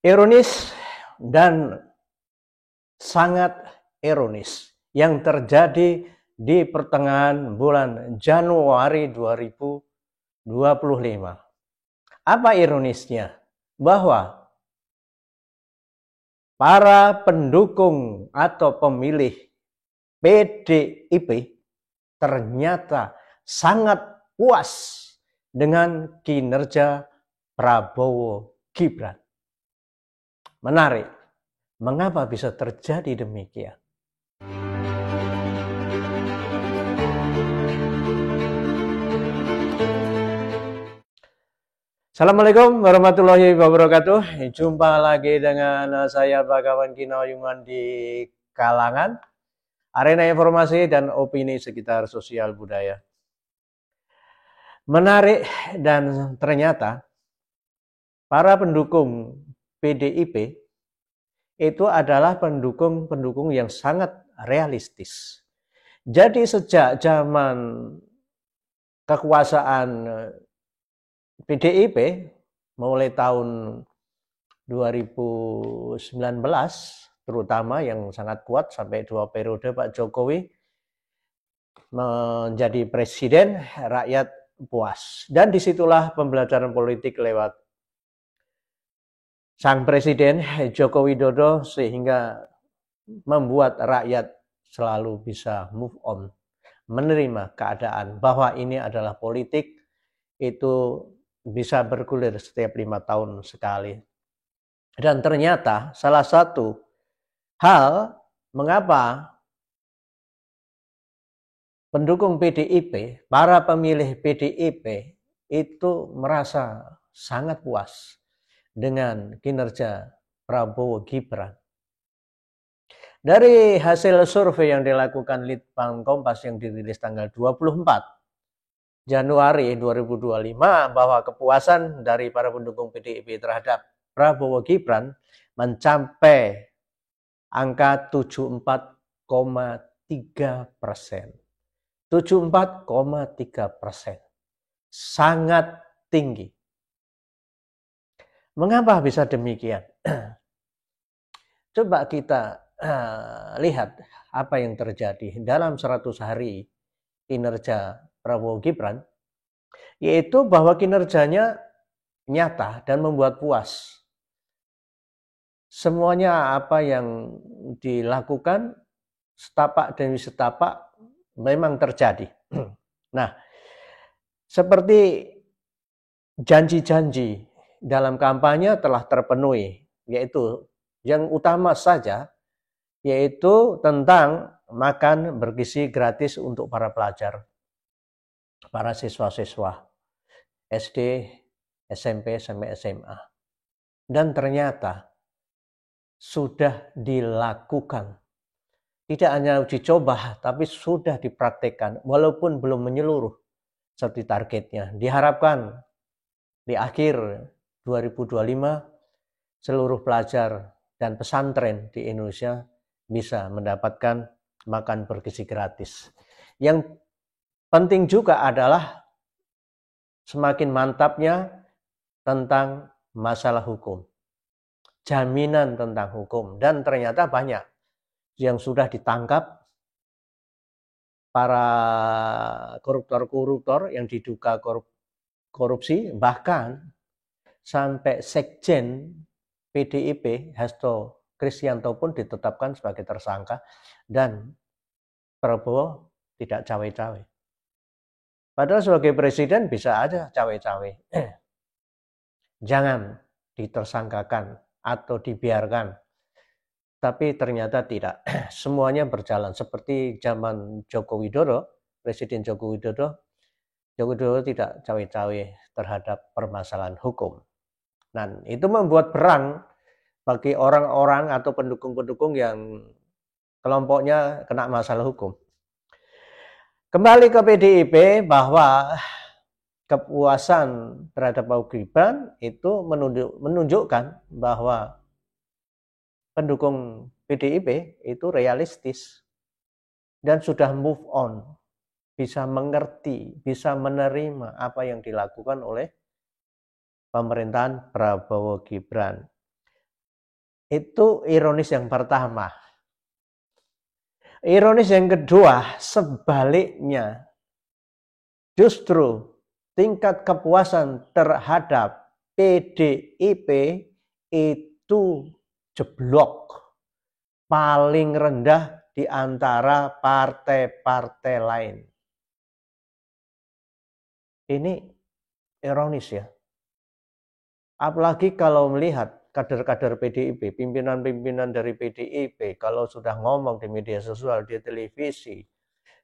Ironis dan sangat ironis yang terjadi di pertengahan bulan Januari 2025. Apa ironisnya? Bahwa para pendukung atau pemilih PDIP ternyata sangat puas dengan kinerja Prabowo Gibran. Menarik, mengapa bisa terjadi demikian? Assalamualaikum warahmatullahi wabarakatuh. Jumpa lagi dengan saya Bagawan Kinauyungan di Kalangan, arena informasi dan opini sekitar sosial budaya. Menarik dan ternyata para pendukung PDIP itu adalah pendukung-pendukung yang sangat realistis. Jadi sejak zaman kekuasaan PDIP mulai tahun 2019 terutama yang sangat kuat sampai 2 periode Pak Jokowi menjadi presiden, rakyat puas. Dan disitulah pembelajaran politik lewat sang presiden Joko Widodo sehingga membuat rakyat selalu bisa move on, menerima keadaan bahwa ini adalah politik, itu bisa bergulir setiap 5 tahun sekali. Dan ternyata salah satu hal mengapa pendukung PDIP, para pemilih PDIP itu merasa sangat puas dengan kinerja Prabowo Gibran. Dari hasil survei yang dilakukan Litbang Kompas yang dirilis tanggal 24 Januari 2025 bahwa kepuasan dari para pendukung PDIP terhadap Prabowo Gibran mencapai angka 74,3%. 74,3%. Sangat tinggi. Mengapa bisa demikian? Coba kita lihat apa yang terjadi dalam 100 hari kinerja Prabowo Gibran, yaitu bahwa kinerjanya nyata dan membuat puas. Semuanya apa yang dilakukan setapak demi setapak memang terjadi. Nah, seperti janji-janji dalam kampanye telah terpenuhi, yaitu yang utama saja, yaitu tentang makan bergizi gratis untuk para pelajar, para siswa-siswa SD, SMP, sampai SMA. Dan ternyata sudah dilakukan. Tidak hanya uji coba, tapi sudah dipraktekkan, walaupun belum menyeluruh seperti targetnya. Diharapkan di akhir 2025, seluruh pelajar dan pesantren di Indonesia bisa mendapatkan makan bergizi gratis. Yang penting juga adalah semakin mantapnya tentang masalah hukum. Jaminan tentang hukum. Dan ternyata banyak yang sudah ditangkap para koruptor-koruptor yang diduga korupsi, bahkan sampai Sekjen PDIP Hasto Kristianto pun ditetapkan sebagai tersangka dan Prabowo tidak cawe-cawe. Padahal sebagai presiden bisa aja cawe-cawe. Jangan ditersangkakan atau dibiarkan. Tapi ternyata tidak. Semuanya berjalan seperti zaman Joko Widodo, Presiden Joko Widodo. Joko Widodo tidak cawe-cawe terhadap permasalahan hukum. Dan itu membuat perang bagi orang-orang atau pendukung-pendukung yang kelompoknya kena masalah hukum. Kembali ke PDIP bahwa kepuasan terhadap Prabowo Gibran itu menunjukkan bahwa pendukung PDIP itu realistis dan sudah move on, bisa mengerti, bisa menerima apa yang dilakukan oleh pemerintahan Prabowo Gibran. Itu ironis yang pertama. Ironis yang kedua, sebaliknya. Justru tingkat kepuasan terhadap PDIP itu jeblok paling rendah di antara partai-partai lain. Ini ironis ya. Apalagi kalau melihat kader-kader PDIP, pimpinan-pimpinan dari PDIP, kalau sudah ngomong di media sosial, di televisi,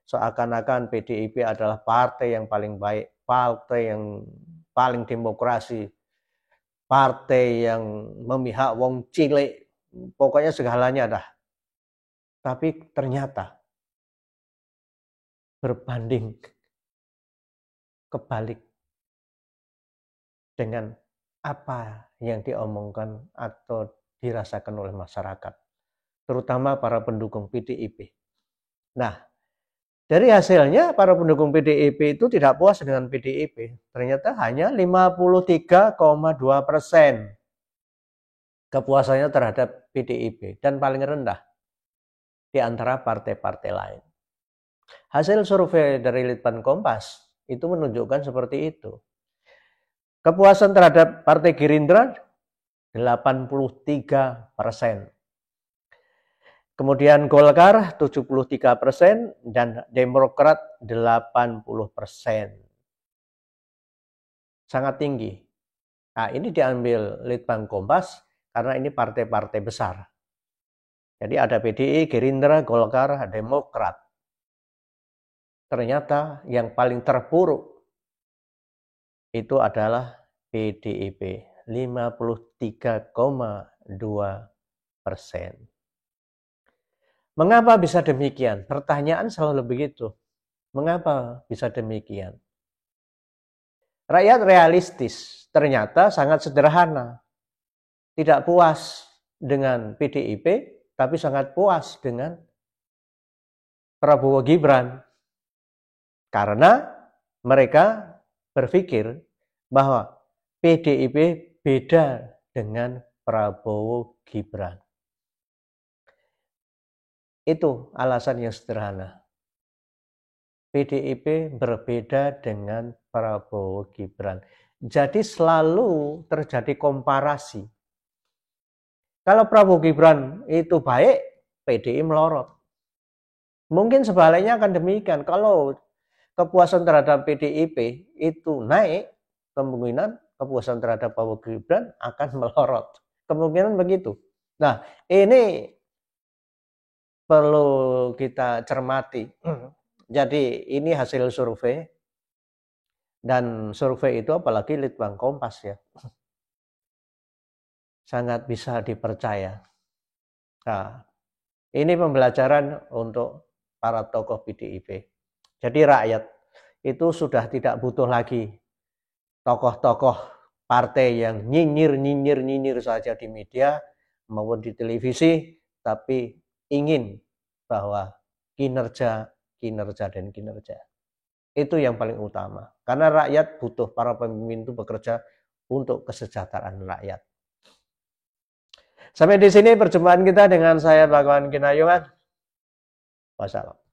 seakan-akan PDIP adalah partai yang paling baik, partai yang paling demokrasi, partai yang memihak wong cilik, pokoknya segalanya dah. Tapi ternyata berbanding kebalik dengan apa yang diomongkan atau dirasakan oleh masyarakat, terutama para pendukung PDIP. Nah, dari hasilnya para pendukung PDIP itu tidak puas dengan PDIP. Ternyata hanya 53,2% kepuasannya terhadap PDIP dan paling rendah di antara partai-partai lain. Hasil survei dari Litbang Kompas itu menunjukkan seperti itu. Kepuasan terhadap Partai Gerindra 83%. Kemudian Golkar 73% dan Demokrat 80%. Sangat tinggi. Nah, ini diambil Litbang Kompas karena ini partai-partai besar. Jadi ada PDI, Gerindra, Golkar, Demokrat. Ternyata yang paling terpuruk itu adalah PDIP, 53,2%. Mengapa bisa demikian? Pertanyaan selalu begitu. Mengapa bisa demikian? Rakyat realistis, ternyata sangat sederhana. Tidak puas dengan PDIP, tapi sangat puas dengan Prabowo Gibran. Karena mereka berpikir bahwa PDIP beda dengan Prabowo Gibran. Itu alasan yang sederhana. PDIP berbeda dengan Prabowo Gibran. Jadi selalu terjadi komparasi. Kalau Prabowo Gibran itu baik, PDI melorot. Mungkin sebaliknya akan demikian. Kalau kepuasan terhadap PDIP itu naik, kemungkinan kepuasan terhadap Prabowo Gibran akan melorot. Kemungkinan begitu. Nah, ini perlu kita cermati. Jadi ini hasil survei, dan survei itu apalagi Litbang Kompas ya, sangat bisa dipercaya. Nah, ini pembelajaran untuk para tokoh PDIP. Jadi rakyat itu sudah tidak butuh lagi tokoh-tokoh partai yang nyinyir saja di media maupun di televisi, tapi ingin bahwa kinerja. Itu yang paling utama. Karena rakyat butuh para pemimpin itu bekerja untuk kesejahteraan rakyat. Sampai di sini perjumpaan kita dengan saya Bagawan Kinayungan. Wassalam.